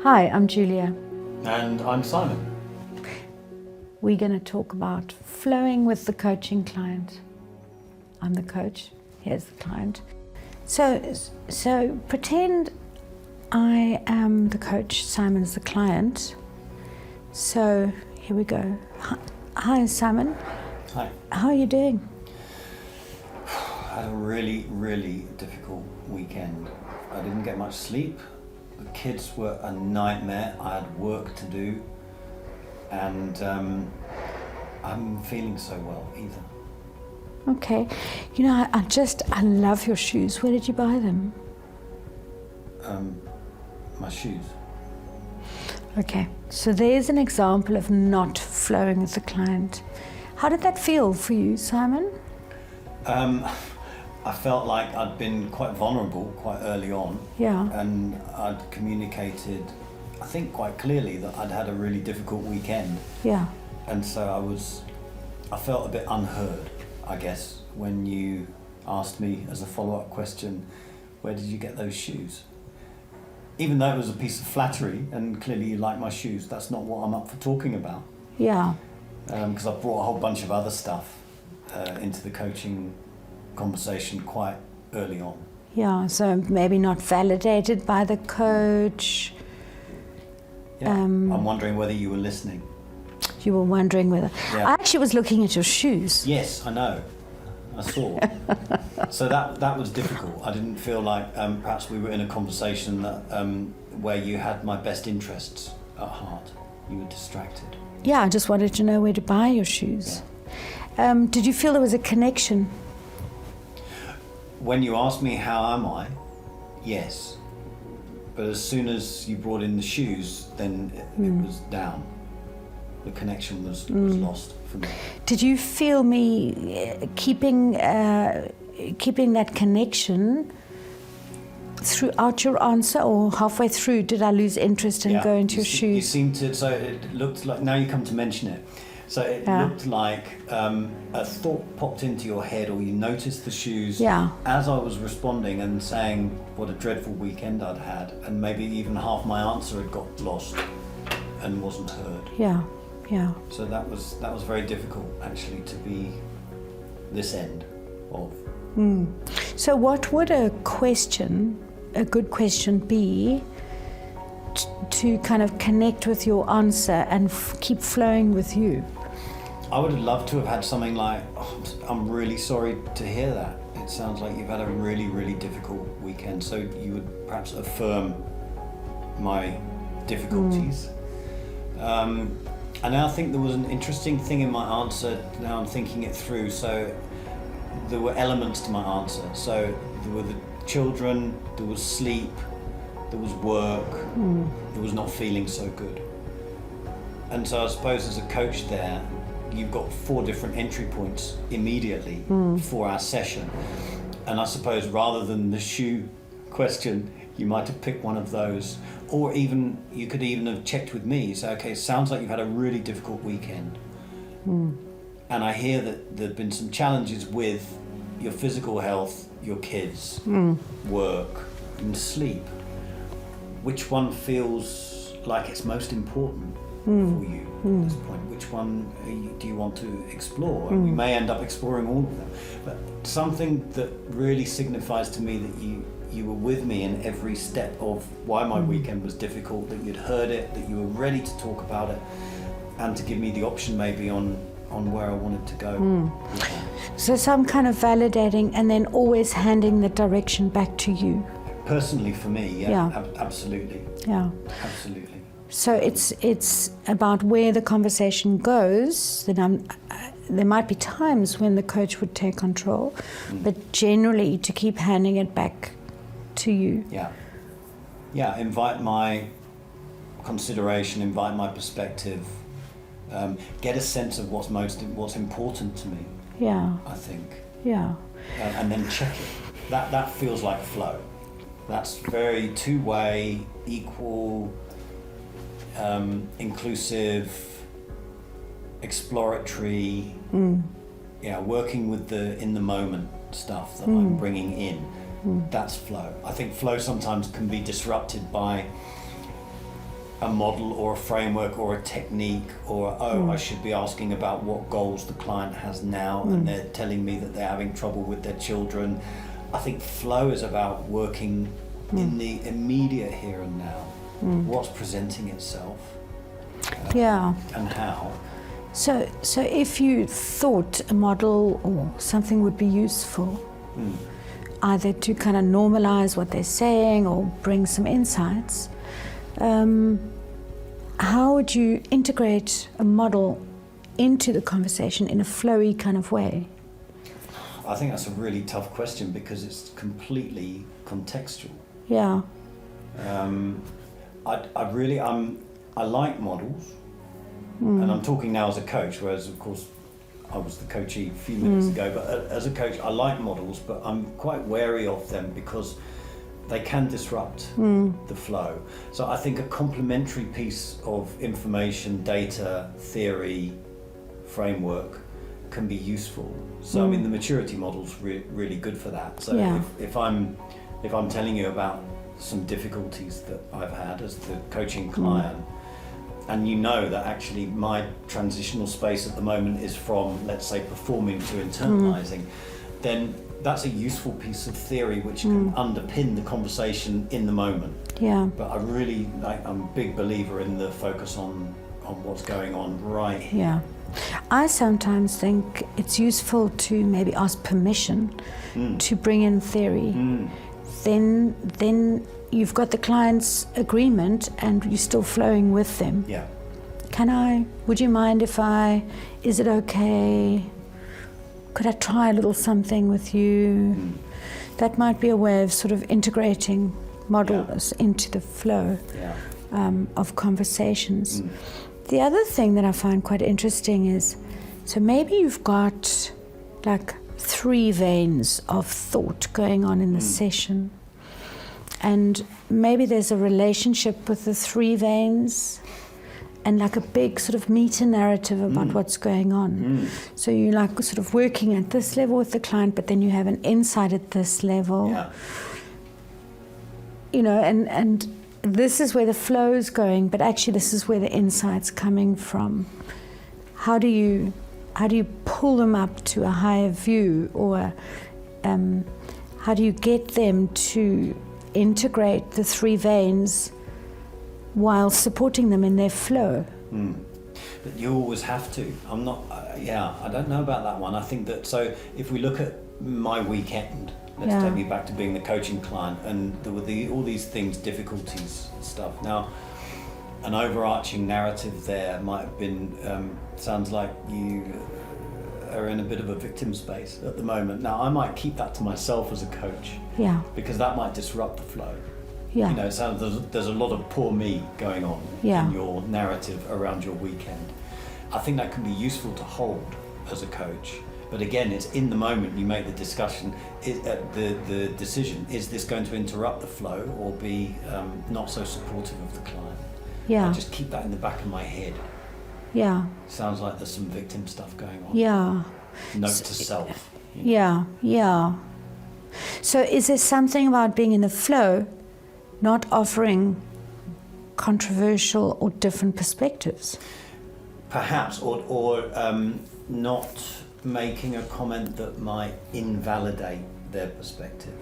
Hi, I'm Julia. And I'm Simon. We're going to talk about flowing with the coaching client. I'm the coach, here's the client. So pretend I am the coach, Simon's the client. So here we go. Hi Simon. Hi. How are you doing? I had a really difficult weekend. I didn't get much sleep. The kids were a nightmare. I had work to do. And I haven't been feeling so well either. Okay. You know, I love your shoes. Where did you buy them? My shoes. Okay. So there's an example of not flowing with the client. How did that feel for you, Simon? I felt like I'd been quite vulnerable quite early on. Yeah. And I'd communicated, I think quite clearly, that I'd had a really difficult weekend. Yeah. And so I felt a bit unheard, I guess, when you asked me as a follow-up question, where did you get those shoes? Even though it was a piece of flattery, and clearly you like my shoes, that's not what I'm up for talking about. Yeah. Because I brought a whole bunch of other stuff into the coaching conversation quite early on. Yeah, so maybe not validated by the coach. Yeah, I'm wondering whether you were listening. You were wondering whether... Yeah. I actually was looking at your shoes. Yes, I know. I saw. So that was difficult. I didn't feel like perhaps we were in a conversation that where you had my best interests at heart. You were distracted. Yeah, I just wanted to know where to buy your shoes. Yeah. Did you feel there was a connection? When you asked me how am I, yes. But as soon as you brought in the shoes, then it was down. The connection was lost for me. Did you feel me keeping that connection throughout your answer, or halfway through did I lose interest and go into your shoes? You seemed to, so it looked like, now you come to mention it, so it looked like a thought popped into your head, or you noticed the shoes as I was responding and saying what a dreadful weekend I'd had, and maybe even half my answer had got lost and wasn't heard. Yeah. So that was very difficult, actually, to be this end of. So what would a good question be to kind of connect with your answer and keep flowing with you? I would have loved to have had something like, I'm really sorry to hear that. It sounds like you've had a really difficult weekend. So you would perhaps affirm my difficulties. And I think there was an interesting thing in my answer, now I'm thinking it through. So there were elements to my answer. So there were the children, there was sleep, there was work, there was not feeling so good. And so I suppose as a coach there, you've got 4 different entry points immediately for our session. And I suppose rather than the shoe question, you might have picked one of those, or even you could even have checked with me. So, okay, it sounds like you've had a really difficult weekend. And I hear that there've been some challenges with your physical health, your kids, work, and sleep. Which one feels like it's most important for you at this point? Which one do you want to explore? And we may end up exploring all of them. But something that really signifies to me that you were with me in every step of why my weekend was difficult, that you'd heard it, that you were ready to talk about it, and to give me the option maybe on where I wanted to go. So some kind of validating and then always handing the direction back to you. Personally for me, absolutely. Yeah. Absolutely. So it's about where the conversation goes. That there might be times when the coach would take control, but generally to keep handing it back to you. Yeah, invite my consideration, invite my perspective, get a sense of what's important to me. Yeah. I think. Yeah. And then check it. That feels like flow. That's very two-way, equal, inclusive, exploratory. Working with the in the moment stuff that I'm bringing in. That's flow. I think flow sometimes can be disrupted by a model or a framework or a technique, or I should be asking about what goals the client has now, and they're telling me that they're having trouble with their children. I think flow is about working in the immediate here and now, what's presenting itself, and how. So if you thought a model or something would be useful, either to kind of normalize what they're saying or bring some insights, how would you integrate a model into the conversation in a flowy kind of way? I think that's a really tough question because it's completely contextual. Yeah. I like models, and I'm talking now as a coach, whereas of course I was the coachee a few minutes ago, but as a coach I like models, but I'm quite wary of them because they can disrupt the flow. So I think a complementary piece of information, data, theory, framework can be useful. So I mean the maturity model's really good for that. So if I'm telling you about some difficulties that I've had as the coaching client, and you know that actually my transitional space at the moment is from, let's say, performing to internalizing, then that's a useful piece of theory which can underpin the conversation in the moment. Yeah. But I'm a big believer in the focus on what's going on right here. Yeah. I sometimes think it's useful to maybe ask permission to bring in theory. Then you've got the client's agreement and you're still flowing with them. Yeah. Would you mind is it okay? Could I try a little something with you? That might be a way of sort of integrating models into the flow of conversations. The other thing that I find quite interesting is, so maybe you've got like 3 veins of thought going on in the session, and maybe there's a relationship with the 3 veins and like a big sort of meta-narrative about what's going on. So you're like sort of working at this level with the client, but then you have an insight at this level. Yeah. You know, and this is where the flow's going, but actually this is where the insight's coming from. How do you pull them up to a higher view, or how do you get them to integrate the 3 veins while supporting them in their flow? But you always have to. I don't know about that one. I think that, so if we look at my weekend, let's take me back to being the coaching client, and there were all these things, difficulties, stuff. Now, an overarching narrative there might have been, sounds like you are in a bit of a victim space at the moment. Now, I might keep that to myself as a coach, because that might disrupt the flow. Yeah. You know, it sounds, there's a lot of poor me going on in your narrative around your weekend. I think that can be useful to hold as a coach. But again, it's in the moment you make the discussion, the decision, is this going to interrupt the flow or be not so supportive of the client? Yeah. I just keep that in the back of my head. Yeah. Sounds like there's some victim stuff going on. Yeah. Note to self. Yeah. So is there something about being in the flow, not offering controversial or different perspectives? Perhaps, or not making a comment that might invalidate their perspective.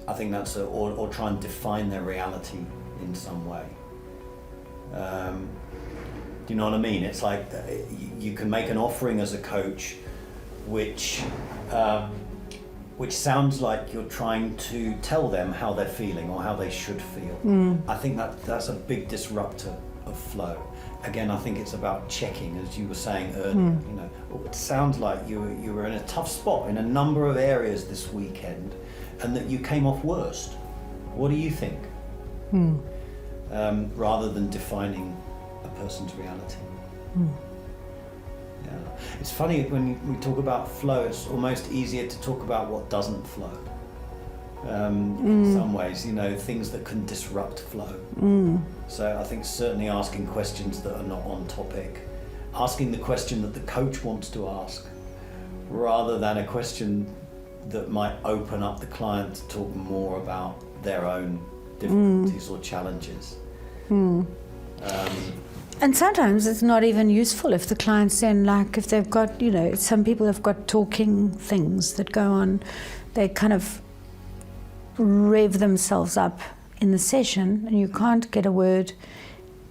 I think that's or try and define their reality in some way. Do you know what I mean? It's like you can make an offering as a coach which sounds like you're trying to tell them how they're feeling or how they should feel. I think that's a big disruptor of flow. Again, I think it's about checking, as you were saying earlier. You know, it sounds like you were in a tough spot in a number of areas this weekend, and that you came off worst. What do you think? Rather than defining a person's reality. Yeah, it's funny when we talk about flow. It's almost easier to talk about what doesn't flow. In some ways, you know, things that can disrupt flow. So I think certainly asking questions that are not on topic, asking the question that the coach wants to ask, rather than a question that might open up the client to talk more about their own difficulties or challenges. And sometimes it's not even useful if the client's then, like, if they've got, you know, some people have got talking things that go on, they kind of rev themselves up in the session and you can't get a word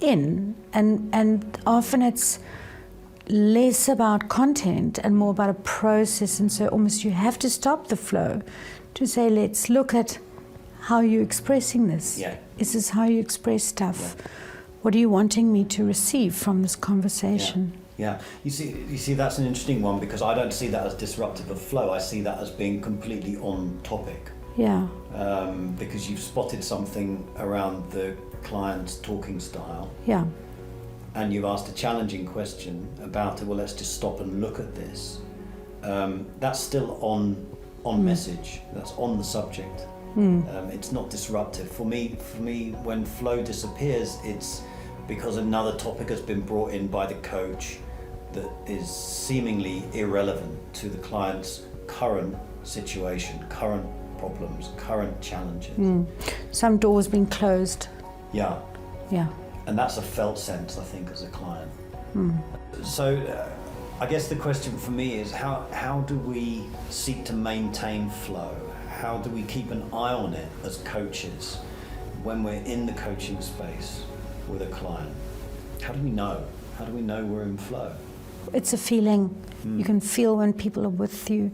in. And often it's less about content and more about a process, and so almost you have to stop the flow to say, let's look at how you're expressing this. Yeah. Is this how you express stuff? Yeah. What are you wanting me to receive from this conversation? Yeah. You see, that's an interesting one, because I don't see that as disruptive of flow. I see that as being completely on topic. Yeah. Because you've spotted something around the client's talking style. Yeah. And you've asked a challenging question about it. Well, let's just stop and look at this. That's still on message. That's on the subject. It's not disruptive. For me, when flow disappears, it's because another topic has been brought in by the coach that is seemingly irrelevant to the client's current situation, current problems, current challenges. Some doors being closed. Yeah. Yeah. And that's a felt sense, I think, as a client. So I guess the question for me is, how do we seek to maintain flow? How do we keep an eye on it as coaches when we're in the coaching space with a client? How do we know? How do we know we're in flow? It's a feeling. You can feel when people are with you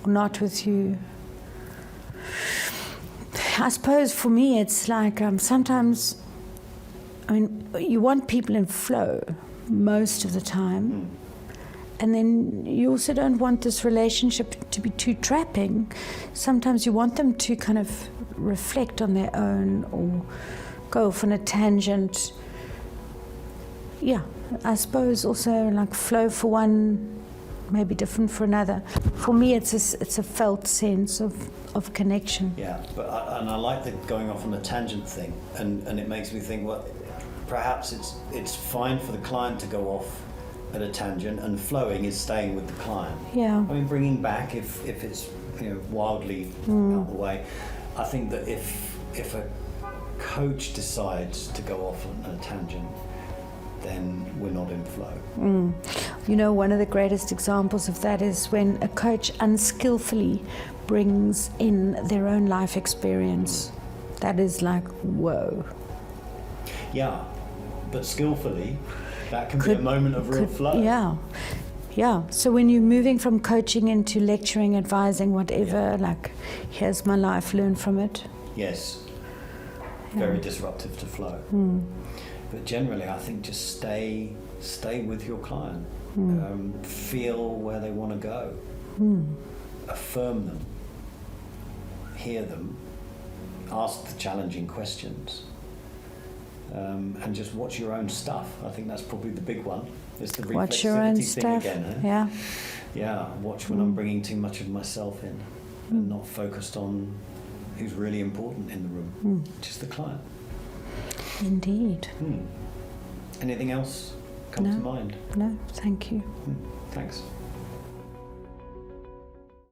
or not with you. I suppose for me it's like sometimes, I mean, you want people in flow most of the time. And then you also don't want this relationship to be too trapping. Sometimes you want them to kind of reflect on their own or go off on a tangent. Yeah, I suppose also like flow for one may be different for another. For me, it's a felt sense of connection. Yeah, and I like the going off on a tangent thing, and it makes me think, well, perhaps it's fine for the client to go off at a tangent, and flowing is staying with the client. Yeah. I mean, bringing back if it's, you know, wildly out the way. I think that if a coach decides to go off on a tangent, then we're not in flow. You know, one of the greatest examples of that is when a coach unskillfully brings in their own life experience. That is like, whoa. Yeah, but skillfully, that can be a moment of real flow. Yeah. So when you're moving from coaching into lecturing, advising, whatever, like, here's my life, learn from it. Yes. Very disruptive to flow. But generally, I think just stay with your client. Feel where they want to go. Affirm them. Hear them. Ask the challenging questions. And just watch your own stuff. I think that's probably the big one. It's the watch your own reflexivity stuff. thing again. Yeah. Yeah. Watch when I'm bringing too much of myself in, and not focused on who's really important in the room, which is the client. Indeed. Anything else come to mind? No, thank you. Thanks.